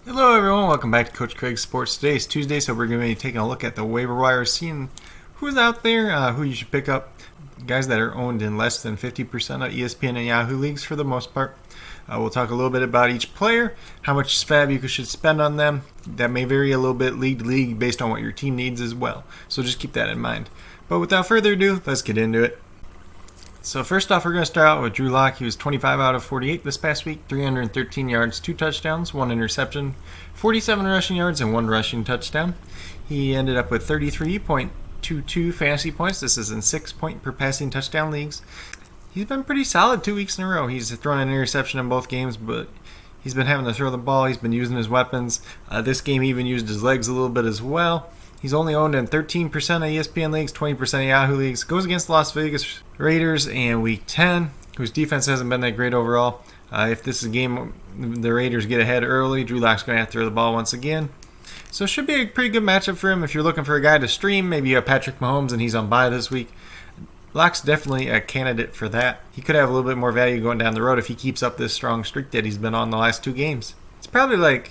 Hello everyone, welcome back to Coach Craig's Sports. Today is Tuesday, so we're going to be taking a look at the waiver wire, seeing who's out there, who you should pick up, guys that are owned in less than 50% of ESPN and Yahoo leagues for the most part. We'll talk a little bit about each player, how much fab you should spend on them. That may vary a little bit league to league based on what your team needs as well, so just keep that in mind. But without further ado, let's get into it. So first off, we're going to start out with Drew Lock. He was 25 out of 48 this past week, 313 yards, 2 touchdowns, 1 interception, 47 rushing yards, and 1 rushing touchdown. He ended up with 33.22 fantasy points. This is in 6-point per passing touchdown leagues. He's been pretty solid 2 weeks in a row. He's thrown an interception in both games, but he's been having to throw the ball. He's been using his weapons. This game he even used his legs a little bit as well. He's only owned in 13% of ESPN leagues, 20% of Yahoo leagues. Goes against the Las Vegas Raiders in Week 10, whose defense hasn't been that great overall. If this is a game the Raiders get ahead early, Drew Lock's going to have to throw the ball once again. So it should be a pretty good matchup for him if you're looking for a guy to stream. Maybe you have Patrick Mahomes and he's on bye this week. Lock's definitely a candidate for that. He could have a little bit more value going down the road if he keeps up this strong streak that he's been on the last 2 games. It's probably like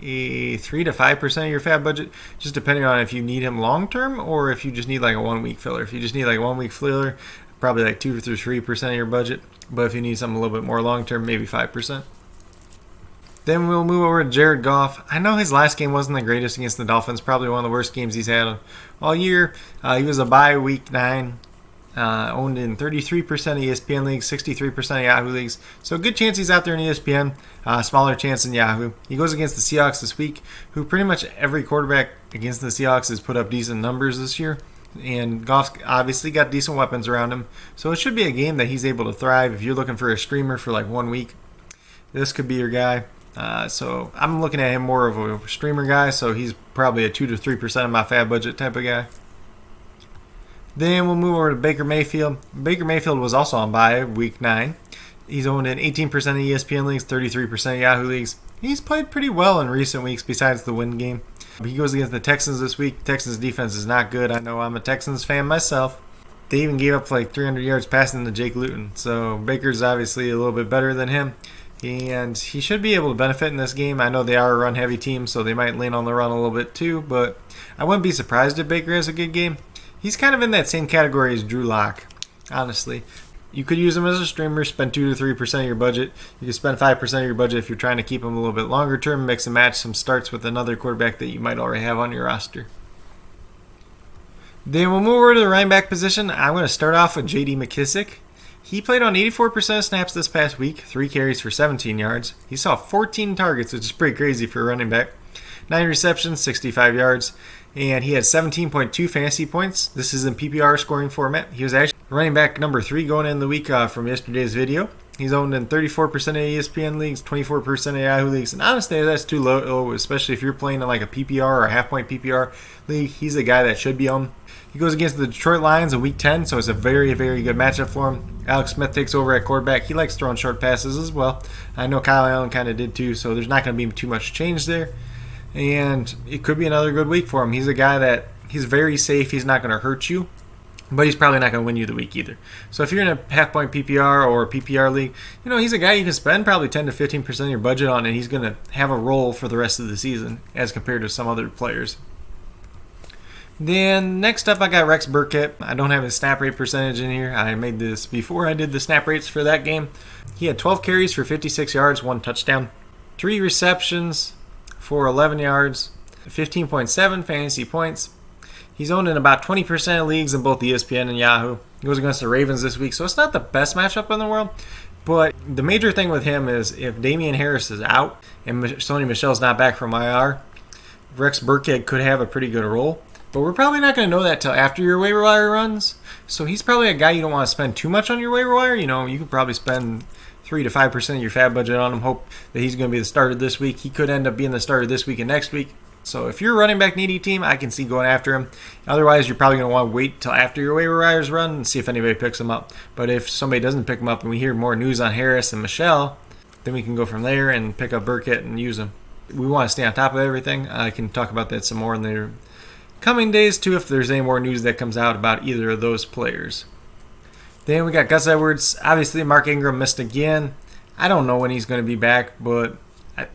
a 3 to 5% of your fab budget, just depending on if you need him long term or if you just need like a 1 week filler. If you just need like a 1 week filler, probably like 2 to 3% of your budget. But if you need something a little bit more long term, maybe 5%. Then we'll move over to Jared Goff. I know his last game wasn't the greatest against the Dolphins, probably one of the worst games he's had all year. He was a bye week 9. Owned in 33% of ESPN leagues, 63% of Yahoo leagues. So good chance he's out there in ESPN, smaller chance in Yahoo. He goes against the Seahawks this week, who pretty much every quarterback against the Seahawks has put up decent numbers this year. And Goff's obviously got decent weapons around him. So it should be a game that he's able to thrive. If you're looking for a streamer for like 1 week, this could be your guy. So I'm looking at him more of a streamer guy, so he's probably a 2 to 3% of my fab budget type of guy. Then we'll move over to Baker Mayfield. Baker Mayfield was also on bye week 9. He's owned in 18% of ESPN leagues, 33% of Yahoo leagues. He's played pretty well in recent weeks besides the win game. He goes against the Texans this week. Texans defense is not good. I know I'm a Texans fan myself. They even gave up like 300 yards passing to Jake Luton. So Baker's obviously a little bit better than him. And he should be able to benefit in this game. I know they are a run-heavy team, so they might lean on the run a little bit too. But I wouldn't be surprised if Baker has a good game. He's kind of in that same category as Drew Lock, honestly. You could use him as a streamer, spend 2 to 3% of your budget. You could spend 5% of your budget if you're trying to keep him a little bit longer term, mix and match some starts with another quarterback that you might already have on your roster. Then we'll move over to the running back position. I'm going to start off with J.D. McKissic. He played on 84% of snaps this past week, 3 carries for 17 yards. He saw 14 targets, which is pretty crazy for a running back. 9 receptions, 65 yards. And he had 17.2 fantasy points. This is in PPR scoring format. He was actually running back number 3 going in the week from yesterday's video. He's owned in 34% of ESPN leagues, 24% of Yahoo leagues. And honestly, that's too low, especially if you're playing in like a PPR or a half-point PPR league. He's a guy that should be on. He goes against the Detroit Lions in Week 10, so it's a very, very good matchup for him. Alex Smith takes over at quarterback. He likes throwing short passes as well. I know Kyle Allen kind of did too, so there's not going to be too much change there. And it could be another good week for him. He's a guy that he's very safe. He's not going to hurt you, but he's probably not going to win you the week either. So if you're in a half-point PPR or a PPR league, he's a guy you can spend probably 10 to 15% of your budget on, and he's going to have a role for the rest of the season as compared to some other players. Then next up, I got Rex Burkhead. I don't have his snap rate percentage in here. I made this before I did the snap rates for that game. He had 12 carries for 56 yards, 1 touchdown, 3 receptions for 11 yards, 15.7 fantasy points. He's owned in about 20% of leagues in both ESPN and Yahoo. He goes against the Ravens this week, so it's not the best matchup in the world. But the major thing with him is if Damian Harris is out and Sony Michel's not back from IR, Rex Burkhead could have a pretty good role. But we're probably not going to know that till after your waiver wire runs. So he's probably a guy you don't want to spend too much on your waiver wire. You could probably spend 3 to 5% of your fab budget on him. Hope that he's going to be the starter this week. He could end up being the starter this week and next week. So if you're a running back needy team, I can see going after him. Otherwise, you're probably going to want to wait till after your waiver wires run and see if anybody picks him up. But if somebody doesn't pick him up and we hear more news on Harris and Michel, then we can go from there and pick up Burkhead and use him. We want to stay on top of everything. I can talk about that some more in the coming days too if there's any more news that comes out about either of those players. Then we got Gus Edwards. Obviously, Mark Ingram missed again. I don't know when he's going to be back, but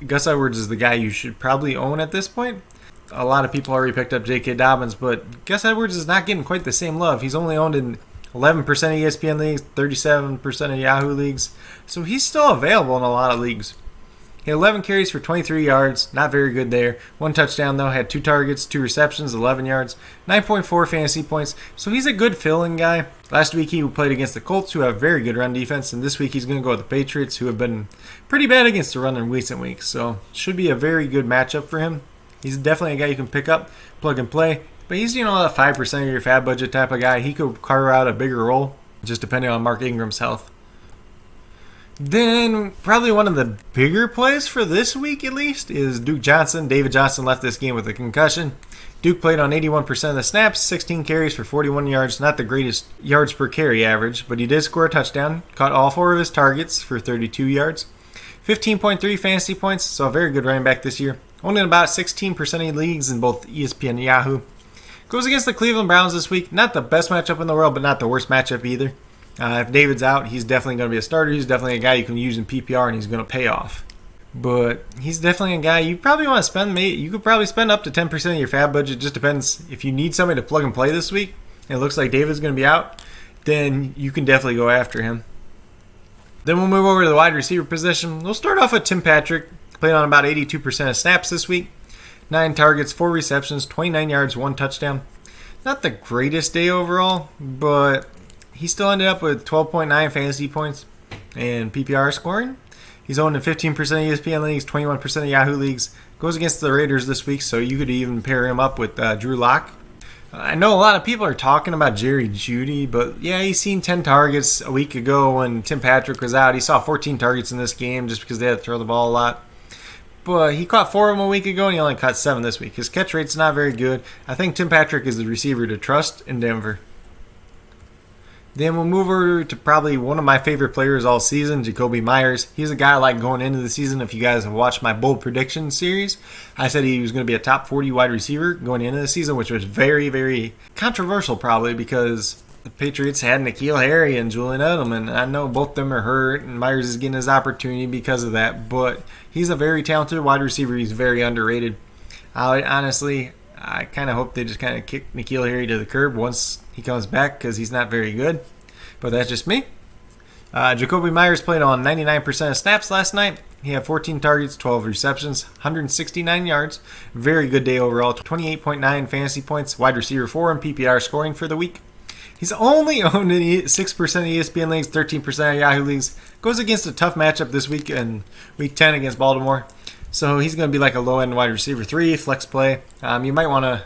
Gus Edwards is the guy you should probably own at this point. A lot of people already picked up J.K. Dobbins, but Gus Edwards is not getting quite the same love. He's only owned in 11% of ESPN leagues, 37% of Yahoo leagues, so he's still available in a lot of leagues. He had 11 carries for 23 yards, not very good there. 1 touchdown though, had 2 targets, 2 receptions, 11 yards, 9.4 fantasy points, so he's a good fill-in guy. Last week he played against the Colts, who have very good run defense, and this week he's going to go with the Patriots, who have been pretty bad against the run in recent weeks, so should be a very good matchup for him. He's definitely a guy you can pick up, plug and play, but he's, a 5% of your fab budget type of guy. He could carve out a bigger role, just depending on Mark Ingram's health. Then, probably one of the bigger plays for this week, at least, is Duke Johnson. David Johnson left this game with a concussion. Duke played on 81% of the snaps, 16 carries for 41 yards. Not the greatest yards per carry average, but he did score a touchdown. Caught all 4 of his targets for 32 yards. 15.3 fantasy points, so a very good running back this year. Only in about 16% of leagues in both ESPN and Yahoo. Goes against the Cleveland Browns this week. Not the best matchup in the world, but not the worst matchup either. If David's out, he's definitely going to be a starter. He's definitely a guy you can use in PPR, and he's going to pay off. But he's definitely a guy you probably want to spend. You could probably spend up to 10% of your fab budget. It just depends. If you need somebody to plug and play this week, and it looks like David's going to be out, then you can definitely go after him. Then we'll move over to the wide receiver position. We'll start off with Tim Patrick. Played on about 82% of snaps this week. 9 targets, 4 receptions, 29 yards, 1 touchdown. Not the greatest day overall, but he still ended up with 12.9 fantasy points and PPR scoring. He's owned in 15% of ESPN leagues, 21% of Yahoo leagues. Goes against the Raiders this week, so you could even pair him up with Drew Lock. I know a lot of people are talking about Jerry Jeudy, but yeah, he's seen 10 targets a week ago when Tim Patrick was out. He saw 14 targets in this game just because they had to throw the ball a lot. But he caught 4 of them a week ago, and he only caught 7 this week. His catch rate's not very good. I think Tim Patrick is the receiver to trust in Denver. Then we'll move over to probably one of my favorite players all season, Jakobi Meyers. He's a guy I like going into the season. If you guys have watched my bold prediction series, I said he was going to be a top 40 wide receiver going into the season, which was very, very controversial probably because the Patriots had N'Keal Harry and Julian Edelman. I know both of them are hurt, and Myers is getting his opportunity because of that, but he's a very talented wide receiver. He's very underrated. I kind of hope they just kind of kick N'Keal Harry to the curb once he comes back because he's not very good. But that's just me. Jakobi Meyers played on 99% of snaps last night. He had 14 targets, 12 receptions, 169 yards. Very good day overall. 28.9 fantasy points. Wide receiver 4 in PPR scoring for the week. He's only owned in 6% of ESPN leagues, 13% of Yahoo leagues. Goes against a tough matchup this week in Week 10 against Baltimore. So he's going to be like a low-end wide receiver 3, flex play. You might want to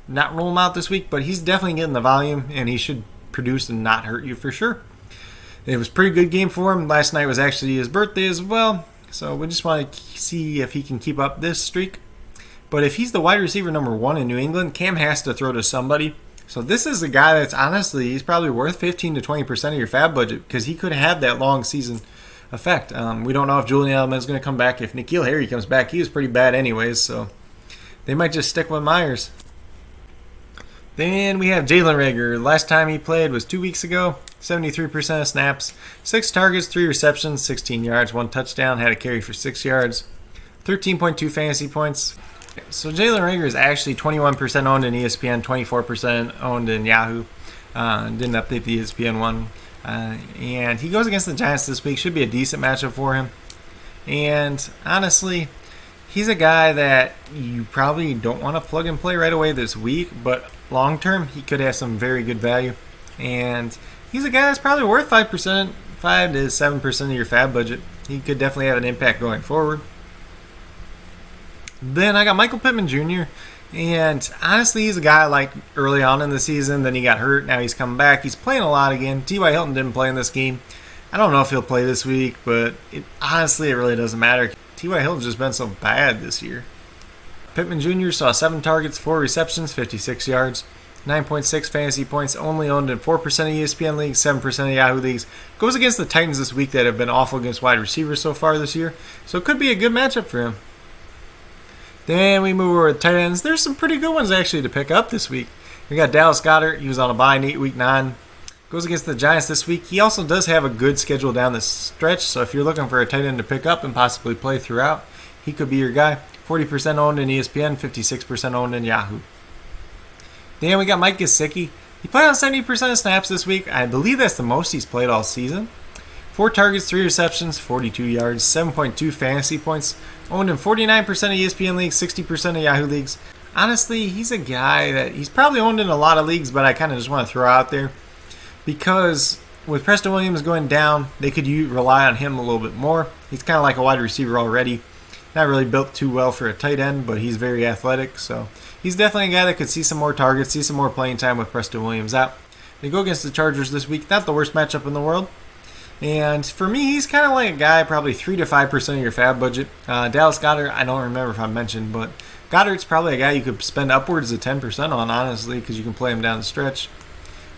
not roll him out this week, but he's definitely getting the volume, and he should produce and not hurt you for sure. It was a pretty good game for him. Last night was actually his birthday as well, so we just want to see if he can keep up this streak. But if he's the wide receiver number 1 in New England, Cam has to throw to somebody. So this is a guy that's honestly, he's probably worth 15 to 20% of your fab budget because he could have that long season effect. We don't know if Julian Edelman is going to come back. If N'Keal Harry comes back, he was pretty bad anyways, so they might just stick with Myers. Then we have Jalen Reagor. Last time he played was 2 weeks ago. 73% of snaps. 6 targets, 3 receptions, 16 yards, 1 touchdown. Had a carry for 6 yards. 13.2 fantasy points. So Jalen Reagor is actually 21% owned in ESPN, 24% owned in Yahoo. Didn't update the ESPN one. And he goes against the Giants this week. Should be a decent matchup for him. And honestly, he's a guy that you probably don't want to plug and play right away this week, but long term, he could have some very good value. And he's a guy that's probably worth 5% to 7% of your fab budget. He could definitely have an impact going forward. Then I got Michael Pittman Jr. And honestly, he's a guy I liked early on in the season. Then he got hurt. Now he's coming back. He's playing a lot again. T.Y. Hilton didn't play in this game. I don't know if he'll play this week, but honestly, it really doesn't matter. T.Y. Hilton's just been so bad this year. Pittman Jr. saw 7 targets, 4 receptions, 56 yards, 9.6 fantasy points, only owned in 4% of ESPN leagues, 7% of Yahoo leagues. Goes against the Titans this week that have been awful against wide receivers so far this year. So it could be a good matchup for him. Then we move over to tight ends. There's some pretty good ones actually to pick up this week. We got Dallas Goedert. He was on a bye in week 9. Goes against the Giants this week. He also does have a good schedule down the stretch, so if you're looking for a tight end to pick up and possibly play throughout, he could be your guy. 40% owned in ESPN, 56% owned in Yahoo. Then we got Mike Gesicki. He played on 70% of snaps this week. I believe that's the most he's played all season. 4 targets, 3 receptions, 42 yards, 7.2 fantasy points. Owned in 49% of ESPN leagues, 60% of Yahoo leagues. Honestly, he's a guy that he's probably owned in a lot of leagues, but I kind of just want to throw out there because with Preston Williams going down, they could rely on him a little bit more. He's kind of like a wide receiver already. Not really built too well for a tight end, but he's very athletic, so he's definitely a guy that could see some more targets, see some more playing time with Preston Williams out. They go against the Chargers this week. Not the worst matchup in the world. And for me, he's kind of like a guy, probably 3 to 5% of your fab budget. Dallas Goedert, I don't remember if I mentioned, but Goddard's probably a guy you could spend upwards of 10% on, honestly, because you can play him down the stretch.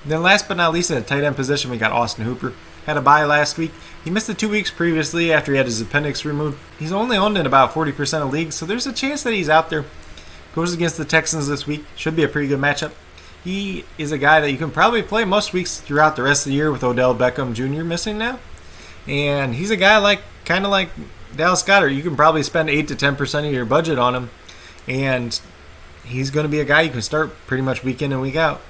Then last but not least, at the tight end position, we got Austin Hooper. Had a bye last week. He missed the 2 weeks previously after he had his appendix removed. He's only owned in about 40% of leagues, so there's a chance that he's out there. Goes against the Texans this week. Should be a pretty good matchup. He is a guy that you can probably play most weeks throughout the rest of the year with Odell Beckham Jr. missing now. And he's a guy kind of like Dallas Goedert. You can probably spend 8 to 10% of your budget on him. And he's going to be a guy you can start pretty much week in and week out.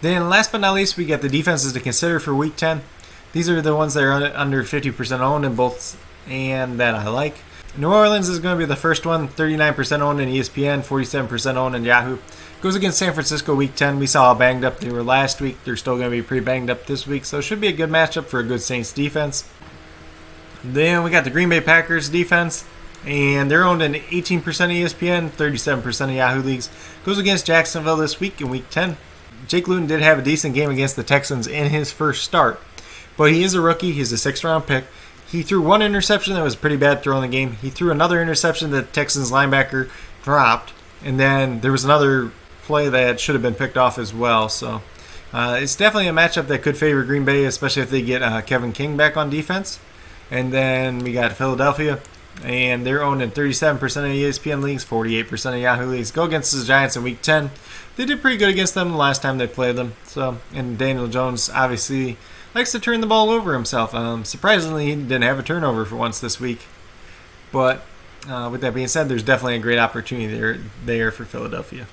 Then last but not least, we got the defenses to consider for week 10. These are the ones that are under 50% owned in both and that I like. New Orleans is going to be the first one, 39% owned in ESPN, 47% owned in Yahoo. Goes against San Francisco week 10. We saw how banged up they were last week. They're still going to be pretty banged up this week, so it should be a good matchup for a good Saints defense. Then we got the Green Bay Packers defense, and they're owned in 18% of ESPN, 37% of Yahoo leagues. Goes against Jacksonville this week in week 10. Jake Luton did have a decent game against the Texans in his first start, but he is a rookie. He's a 6th-round pick. He threw one interception that was a pretty bad throw in the game. He threw another interception that the Texans linebacker dropped, and then there was another play that should have been picked off as well. So it's definitely a matchup that could favor Green Bay, especially if they get Kevin King back on defense. And then we got Philadelphia, and they're owned in 37% of ESPN leagues, 48% of Yahoo leagues. Go against the Giants in week 10. They did pretty good against them the last time they played them. So, and Daniel Jones obviously likes to turn the ball over himself. Surprisingly, he didn't have a turnover for once this week. But with that being said, there's definitely a great opportunity there for Philadelphia.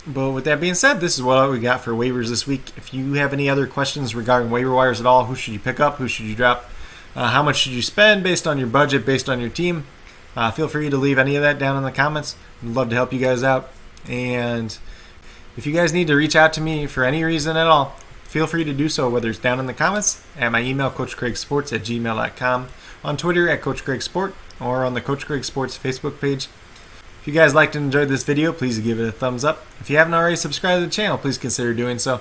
But with that being said, this is what we got for waivers this week. If you have any other questions regarding waiver wires at all, who should you pick up, who should you drop, how much should you spend based on your budget, based on your team, feel free to leave any of that down in the comments. I'd love to help you guys out. And if you guys need to reach out to me for any reason at all, feel free to do so, whether it's down in the comments, at my email, coachcraigsports@gmail.com, on Twitter at coachcraigsport, or on the Coach Craig Sports Facebook page. If you guys liked and enjoyed this video, please give it a thumbs up. If you haven't already subscribed to the channel, please consider doing so.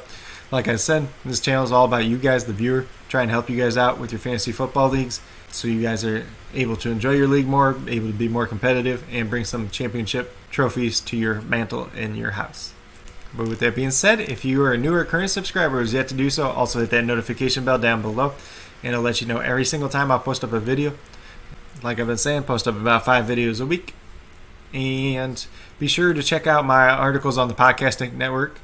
Like I said, this channel is all about you guys, the viewer, trying to help you guys out with your fantasy football leagues so you guys are able to enjoy your league more, able to be more competitive, and bring some championship trophies to your mantle in your house. But with that being said, if you are a new or current subscriber who has yet to do so, also hit that notification bell down below, and it'll let you know every single time I post up a video. Like I've been saying, post up about 5 videos a week. And be sure to check out my articles on the Podcasting Network.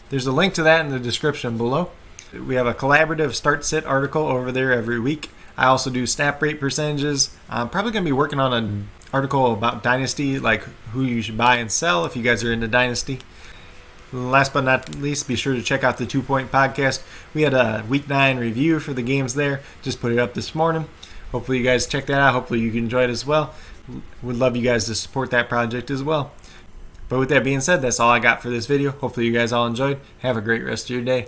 There's a link to that in the description below. We have a collaborative start-sit article over there every week. I also do snap rate percentages. I'm probably going to be working on an article about Dynasty, like who you should buy and sell if you guys are into Dynasty. Last but not least, be sure to check out the 2 Point Podcast. We had a Week 9 review for the games there. Just put it up this morning. Hopefully you guys check that out. Hopefully you can enjoy it as well. Would love you guys to support that project as well. But with that being said, that's all I got for this video. Hopefully you guys all enjoyed. Have a great rest of your day.